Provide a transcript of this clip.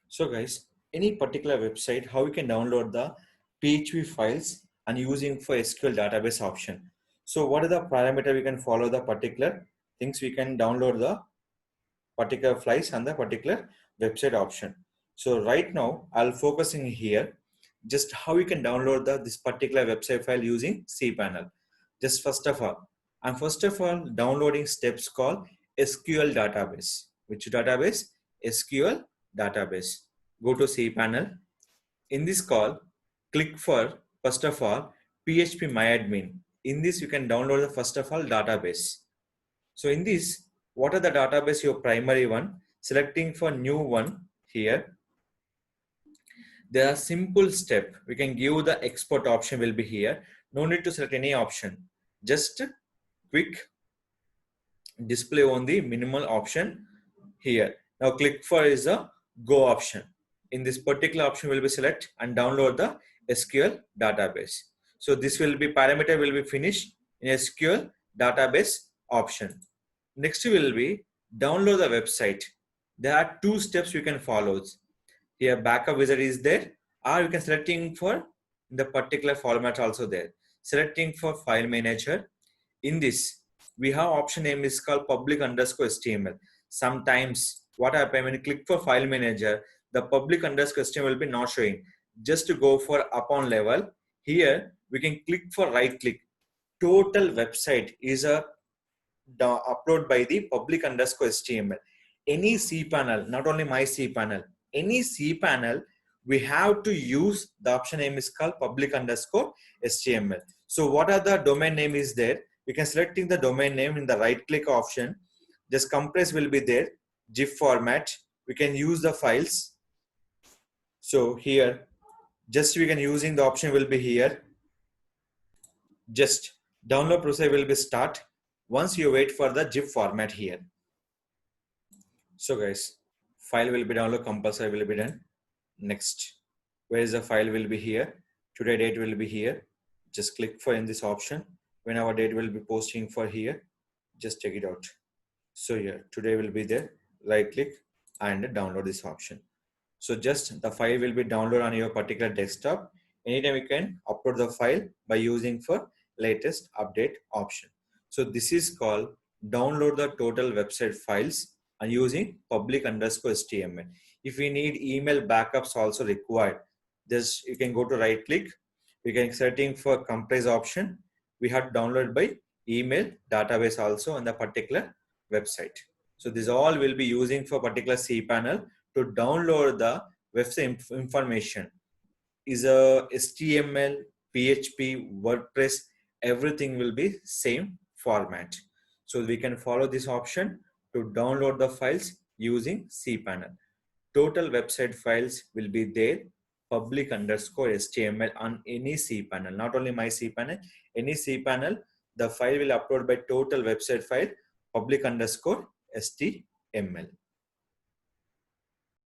So guys, any particular website, how we can download the PHP files and using for SQL database option. So what are the parameter we can follow the particular things we can download the particular files and the particular website option. So right now I'll focusing here just how we can download this particular website file using cPanel. Just first of all downloading steps called SQL database. Which database? SQL database. Go to cPanel. In this call, click for first of all phpMyAdmin. In this you can download the first of all database. So in this, what are the database your primary one? Selecting for new one here. There are simple step. We can give the export option will be here. No need to select any option. Just quick display on the minimal option here. Now click for is the go option. In this particular option will be select and download the SQL database. So this will be parameter will be finished in SQL database option. Next will be download the website. There are two steps you can follow. Here backup wizard is there, or you can selecting for the particular format also there. Selecting for file manager. In this, we have option name is called public underscore HTML. Sometimes what happens when you click for file manager, the public underscore HTML will be not showing. Just to go for upon level, here we can click for right click. Total website is a upload by the public underscore HTML. Any cPanel, not only my cPanel, any cPanel, we have to use the option name is called public underscore HTML. So what are the domain name is there? We can selecting the domain name in the right click option. Just compress will be there, GIF format. We can use the files. So here, just we can using the option will be here. Just download process will be start once you wait for the GIF format here. So guys, file will be download compulsory will be done. Next, where is the file will be here? Today date will be here. Just click for in this option. When our date will be posting for here, just check it out. So here, today will be there. Right click and download this option. So just the file will be downloaded on your particular desktop. Anytime you can upload the file by using for latest update option. So this is called download the total website files and using public underscore HTML. If we need email backups also required, just you can go to right click. We can setting for compress option. We have downloaded by email database also on the particular website. So this all will be using for particular cPanel to download the website information. Is a HTML, PHP, WordPress, everything will be same format. So we can follow this option to download the files using cPanel. Total website files will be there, public underscore HTML on any cPanel, not only my cPanel, any cPanel, the file will upload by total website file, public underscore HTML.